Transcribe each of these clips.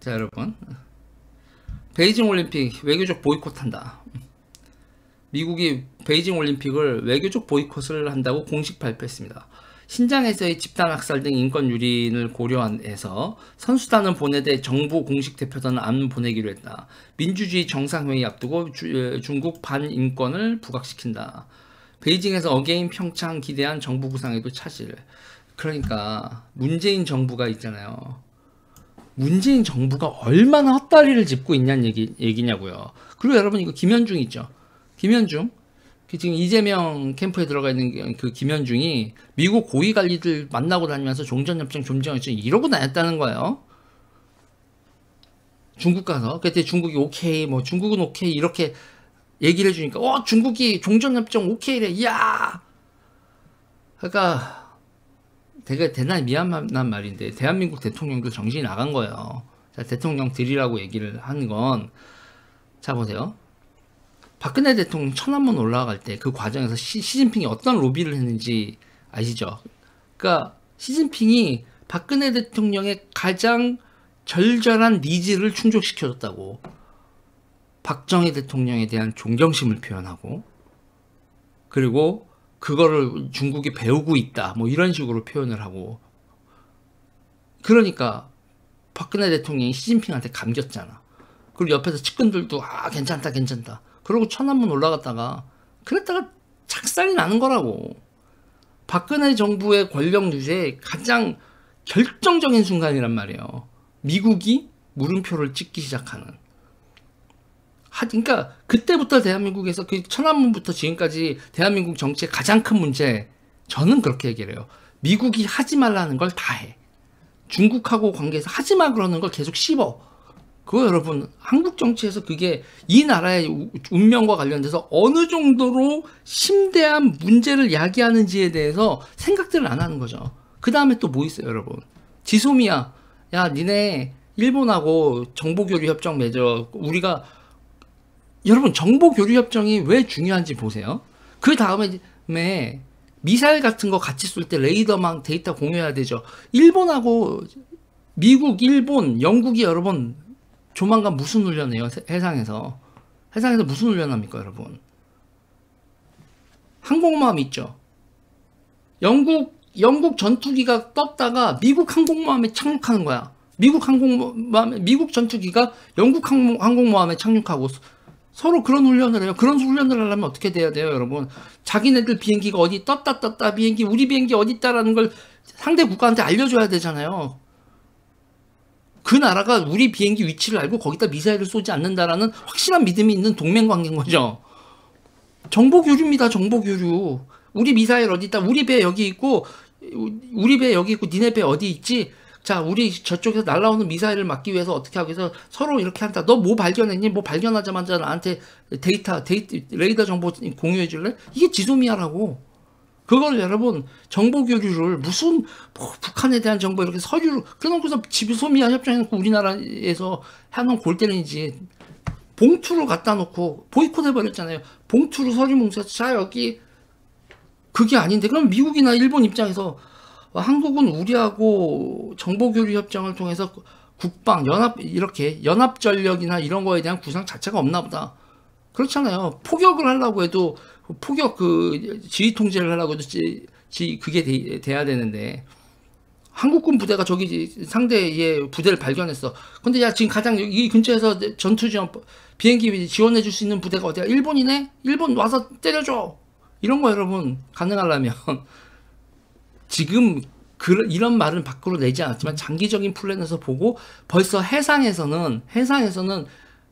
자, 여러분, 베이징 올림픽 외교적 보이콧한다. 미국이 베이징 올림픽을 외교적 보이콧을 한다고 공식 발표했습니다. 신장에서의 집단 학살 등 인권 유린을 고려해서 선수단은 보내되 정부 공식 대표단은 안 보내기로 했다. 민주주의 정상회의 앞두고 중국 반인권을 부각시킨다. 베이징에서 어게인 평창 기대한 정부 구상에도 차질. 그러니까 문재인 정부가 있잖아요. 문재인 정부가 얼마나 헛다리를 짚고 있냐는 얘기냐고요. 그리고 여러분, 이거 김현중 있죠? 김현중, 지금 이재명 캠프에 들어가 있는 그 김현중이 미국 고위 관리들 만나고 다니면서 종전협정 이러고 다녔다는 거예요. 중국 가서. 그때 중국이 오케이, 뭐 중국은 오케이 이렇게 얘기를 해주니까 중국이 종전협정 오케이래. 이야. 그러니까 되게 대단히 미안한 말인데 대한민국 대통령도 정신이 나간 거예요. 자, 대통령들이라고 얘기를 한 건, 자 보세요. 박근혜 대통령 천안문 올라갈 때 그 과정에서 시진핑이 어떤 로비를 했는지 아시죠? 그러니까 시진핑이 박근혜 대통령의 가장 절절한 니즈를 충족시켜줬다고. 박정희 대통령에 대한 존경심을 표현하고, 그리고 그거를 중국이 배우고 있다, 뭐 이런 식으로 표현을 하고. 그러니까 박근혜 대통령이 시진핑한테 감겼잖아. 그리고 옆에서 측근들도 괜찮다 괜찮다 그러고 천안문 올라갔다가 그랬다가 착살이 나는 거라고. 박근혜 정부의 권력 유지의 가장 결정적인 순간이란 말이에요. 미국이 물음표를 찍기 시작하는. 그러니까 그때부터 대한민국에서 그 천안문부터 지금까지 대한민국 정치의 가장 큰 문제, 저는 그렇게 얘기를 해요. 미국이 하지 말라는 걸 다 해. 중국하고 관계에서 하지 마 그러는 걸 계속 씹어. 그거 여러분, 한국 정치에서 그게 이 나라의 운명과 관련돼서 어느 정도로 심대한 문제를 야기하는지에 대해서 생각들을 안 하는 거죠. 그 다음에 또 뭐 있어요, 여러분? 지소미아, 야, 니네 일본하고 정보교류협정 맺어. 우리가, 여러분, 정보교류협정이 왜 중요한지 보세요. 그 다음에 미사일 같은 거 같이 쏠 때 레이더망 데이터 공유해야 되죠. 일본하고 미국, 일본, 영국이 여러분 조만간 무슨 훈련해요? 해상에서 무슨 훈련합니까, 여러분? 항공모함 있죠. 영국 전투기가 떴다가 미국 항공모함에 착륙하는 거야. 미국 전투기가 영국 항공모함에 착륙하고 서로 그런 훈련을 해요. 그런 훈련을 하려면 어떻게 돼야 돼요, 여러분? 자기네들 비행기가 어디 떴다 비행기, 우리 비행기 어디 있다라는 걸 상대 국가한테 알려줘야 되잖아요. 그 나라가 우리 비행기 위치를 알고 거기다 미사일을 쏘지 않는다라는 확실한 믿음이 있는 동맹관계인 거죠. 정보교류입니다, 정보교류. 우리 미사일 어디 있다, 우리 배 여기 있고 니네 배 어디 있지? 자, 우리 저쪽에서 날라오는 미사일을 막기 위해서 어떻게 하기 위해서 서로 이렇게 한다. 너 뭐 발견했니? 뭐 발견하자마자 나한테 레이더 정보 공유해 줄래? 이게 지소미아라고. 그걸 여러분, 정보교류를 무슨 북한에 대한 정보 이렇게 서류로 그래놓고서 지소미아 협정해놓고 우리나라에서 하는 골때리지. 봉투로 갖다 놓고 보이콧 해버렸잖아요. 봉투로 서류 뭉쳐서 자 여기. 그게 아닌데, 그럼 미국이나 일본 입장에서 한국은 우리하고 정보교류 협정을 통해서 국방, 연합 전력이나 이런 거에 대한 구상 자체가 없나 보다. 그렇잖아요. 포격을 하려고 해도 지휘 통제를 하려고 해도 그게 돼야 되는데, 한국군 부대가 저기 상대의 부대를 발견했어. 근데 야, 지금 가장 이 근처에서 전투 지원 비행기 지원해 줄 수 있는 부대가 어디야? 일본이네? 일본 와서 때려줘. 이런 거 여러분 가능하려면 지금 이런 말은 밖으로 내지 않았지만 장기적인 플랜에서 보고 벌써 해상에서는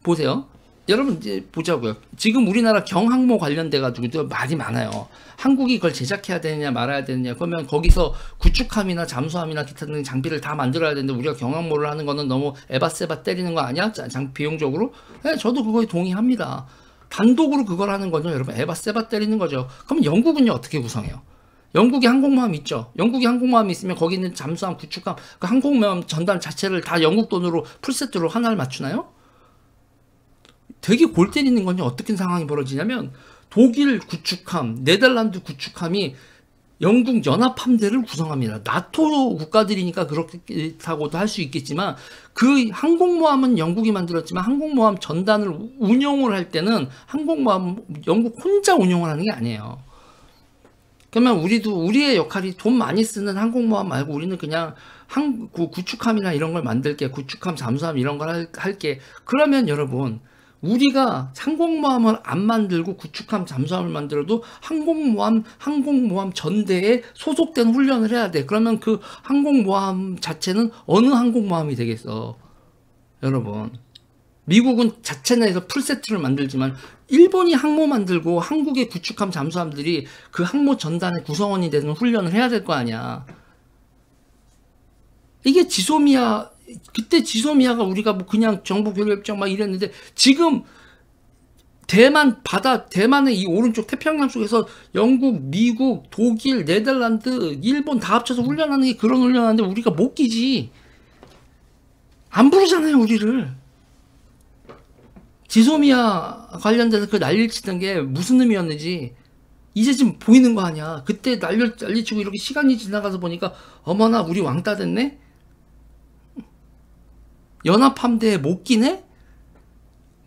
보세요. 여러분 이제 보자고요. 지금 우리나라 경항모 관련돼 가지고도 말이 많아요. 한국이 그걸 제작해야 되느냐 말아야 되느냐. 그러면 거기서 구축함이나 잠수함이나 기타 등 장비를 다 만들어야 되는데 우리가 경항모를 하는 거는 너무 에바세바 때리는 거 아니야? 비용적으로? 네, 저도 그거에 동의합니다. 단독으로 그걸 하는 거죠, 여러분. 에바세바 때리는 거죠. 그럼 영국은요, 어떻게 구성해요? 영국이 항공모함 있죠. 영국이 항공모함이 있으면 거기 있는 잠수함, 구축함, 그 항공모함 전단 자체를 다 영국 돈으로 풀세트로 하나를 맞추나요? 되게 골 때리는 건요, 어떻게 상황이 벌어지냐면 독일 구축함, 네덜란드 구축함이 영국 연합함대를 구성합니다. 나토 국가들이니까 그렇다고도 할 수 있겠지만 그 항공모함은 영국이 만들었지만 항공모함 전단을 운용을 할 때는 항공모함 영국 혼자 운용을 하는 게 아니에요. 그러면 우리의 역할이 돈 많이 쓰는 항공모함 말고 우리는 그냥 구축함이나 이런 걸 만들게, 구축함, 잠수함 이런 걸 할게. 그러면 여러분, 우리가 항공모함을 안 만들고 구축함, 잠수함을 만들어도 항공모함 전대에 소속된 훈련을 해야 돼. 그러면 그 항공모함 자체는 어느 항공모함이 되겠어, 여러분. 미국은 자체 내에서 풀세트를 만들지만 일본이 항모 만들고 한국의 구축함 잠수함들이 그 항모 전단의 구성원이 되는 훈련을 해야 될 거 아니야. 이게 지소미아, 그때 지소미아가 우리가 뭐 그냥 정보교류협정 막 이랬는데 지금 대만의 이 오른쪽 태평양 쪽에서 영국, 미국, 독일, 네덜란드, 일본 다 합쳐서 훈련하는 게 그런 훈련하는데 우리가 못 끼지. 안 부르잖아요, 우리를. 지소미아 관련돼서 그 난리를 치던 게 무슨 의미였는지 이제 지금 보이는 거 아니야. 그때 난리치고 이렇게 시간이 지나가서 보니까 어머나 우리 왕따 됐네? 연합함대에 못 끼네?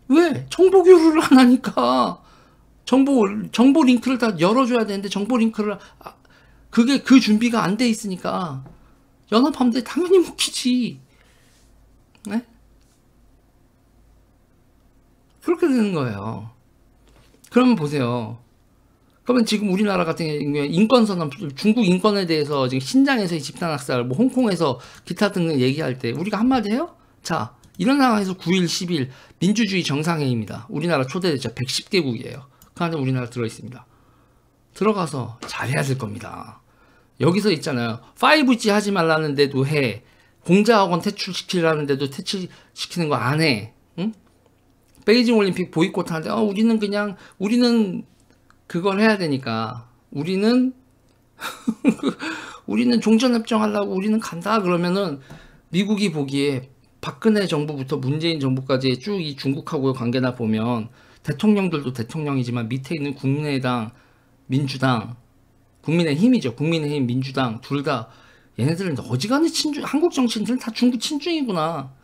왜? 정보 교류를 안 하니까. 정보 링크를 다 열어줘야 되는데 정보 링크를 그게 그 준비가 안 돼 있으니까 연합함대에 당연히 못 끼지. 네? 그렇게 되는 거예요. 그러면 보세요. 그러면 지금 우리나라 같은 경우에 인권선언, 중국 인권에 대해서 지금 신장에서의 집단학살, 뭐 홍콩에서 기타 등등 얘기할 때 우리가 한마디 해요? 자, 이런 상황에서 9일, 10일 민주주의 정상회의입니다. 우리나라 초대됐죠. 110개국이에요. 그 안에 우리나라 들어있습니다. 들어가서 잘해야 될 겁니다. 여기서 있잖아요. 5G 하지 말라는데도 해. 공자학원 퇴출시키라는데도 퇴출시키는 거 안 해. 응? 베이징 올림픽 보이콧 하는데 우리는 그걸 해야 되니까 우리는 종전협정 하려고 우리는 간다 그러면은 미국이 보기에 박근혜 정부부터 문재인 정부까지 쭉 이 중국하고의 관계나 보면 대통령들도 대통령이지만 밑에 있는 국민의당, 민주당, 국민의힘이죠. 국민의힘, 민주당 둘 다 얘네들은 어지간히 한국 정치인들은 다 중국 친중이구나.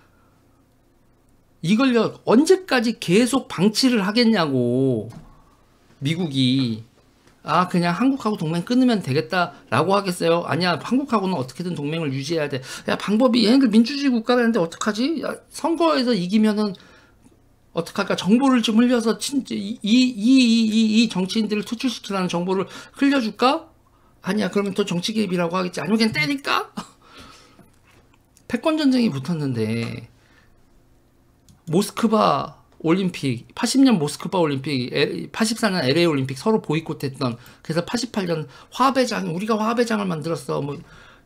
이걸 언제까지 계속 방치를 하겠냐고. 미국이 그냥 한국하고 동맹 끊으면 되겠다라고 하겠어요? 아니야, 한국하고는 어떻게든 동맹을 유지해야 돼. 야, 방법이 얘네들 민주주의 국가라는데 어떡하지? 야, 선거에서 이기면은 어떡할까? 정보를 좀 흘려서 이 정치인들을 퇴출시키라는 정보를 흘려줄까? 아니야, 그러면 또 정치 개입이라고 하겠지. 아니면 그냥 때릴까? 패권 전쟁이 붙었는데 모스크바 올림픽, 80년 모스크바 올림픽, 84년 LA 올림픽 서로 보이콧했던, 그래서 88년 우리가 화합회장을 만들었어. 뭐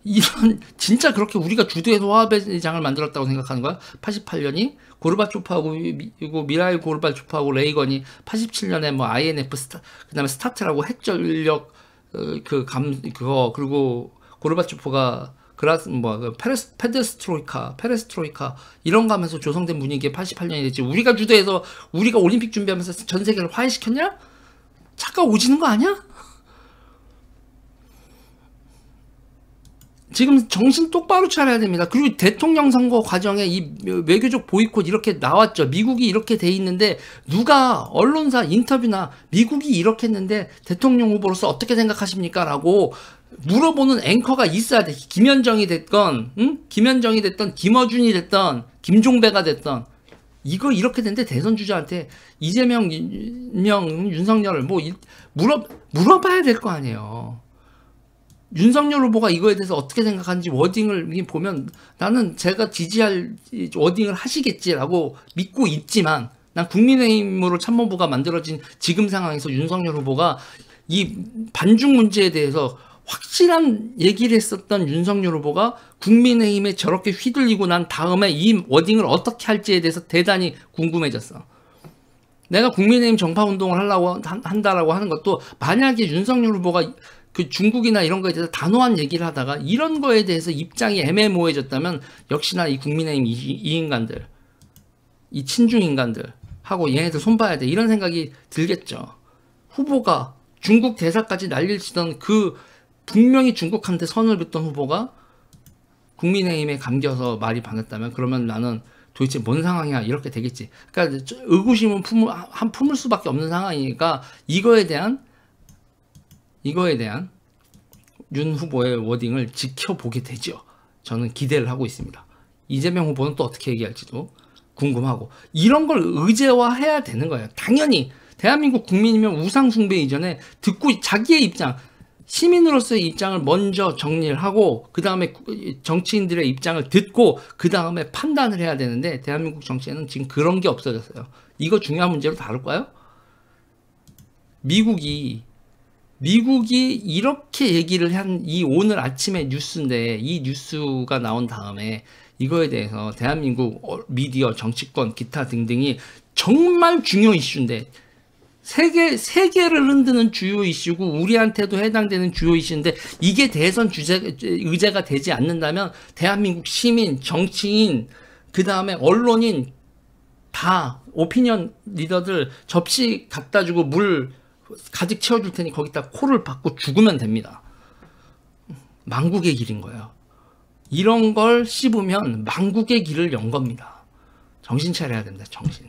이런 진짜 그렇게 우리가 주도해서 화합회장을 만들었다고 생각하는 거야? 88년이 고르바초프하고 미라일 고르바초프하고 레이건이 87년에 뭐 INF 그다음에 스타트라고 핵전력 그리고 고르바초프가 페레스트로이카 이런 거 하면서 조성된 분위기에 88년이 됐지. 우리가 주도해서 우리가 올림픽 준비하면서 전 세계를 화해시켰냐? 잠깐 오지는 거 아니야? 지금 정신 똑바로 차려야 됩니다. 그리고 대통령 선거 과정에 이 외교적 보이콧 이렇게 나왔죠. 미국이 이렇게 돼 있는데 누가 언론사 인터뷰나 미국이 이렇게 했는데 대통령 후보로서 어떻게 생각하십니까? 라고 물어보는 앵커가 있어야 돼. 김현정이 됐건, 김현정이 됐던, 김어준이 됐던, 김종배가 됐던. 이거 이렇게 됐는데 대선 주자한테 이재명, 윤석열을 물어봐야 될 거 아니에요. 윤석열 후보가 이거에 대해서 어떻게 생각하는지 워딩을 보면 나는 제가 지지할 워딩을 하시겠지라고 믿고 있지만 난 국민의힘으로 참모부가 만들어진 지금 상황에서 윤석열 후보가 이 반중 문제에 대해서 확실한 얘기를 했었던 윤석열 후보가 국민의힘에 저렇게 휘둘리고 난 다음에 이 워딩을 어떻게 할지에 대해서 대단히 궁금해졌어. 내가 국민의힘 정파운동을 한다라고 하는 것도 만약에 윤석열 후보가 그 중국이나 이런 거에 대해서 단호한 얘기를 하다가 이런 거에 대해서 입장이 애매모호해졌다면 역시나 이 국민의힘 이 인간들, 이 친중 인간들 하고 얘네들 손봐야 돼. 이런 생각이 들겠죠. 후보가 중국 대사까지 난리를 치던 그 분명히 중국한테 선을 긋던 후보가 국민의힘에 감겨서 말이 반했다면 그러면 나는 도대체 뭔 상황이야 이렇게 되겠지. 그러니까 의구심은 품을 수밖에 없는 상황이니까 이거에 대한 윤 후보의 워딩을 지켜보게 되죠. 저는 기대를 하고 있습니다. 이재명 후보는 또 어떻게 얘기할지도 궁금하고 이런 걸 의제화해야 되는 거예요. 당연히 대한민국 국민이면 우상숭배 이전에 듣고 자기의 입장, 시민으로서의 입장을 먼저 정리를 하고 그 다음에 정치인들의 입장을 듣고 그 다음에 판단을 해야 되는데 대한민국 정치에는 지금 그런 게 없어졌어요. 이거 중요한 문제로 다룰까요? 미국이 이렇게 얘기를 한 이 오늘 아침에 뉴스인데 이 뉴스가 나온 다음에 이거에 대해서 대한민국 미디어, 정치권, 기타 등등이 정말 중요 이슈인데 세계를 흔드는 주요 이슈고 우리한테도 해당되는 주요 이슈인데 이게 대선 의제가 되지 않는다면 대한민국 시민, 정치인, 그 다음에 언론인 다 오피니언 리더들 접시 갖다 주고 물 가득 채워줄 테니 거기다 코를 박고 죽으면 됩니다. 망국의 길인 거예요. 이런 걸 씹으면 망국의 길을 연 겁니다. 정신 차려야 됩니다. 정신.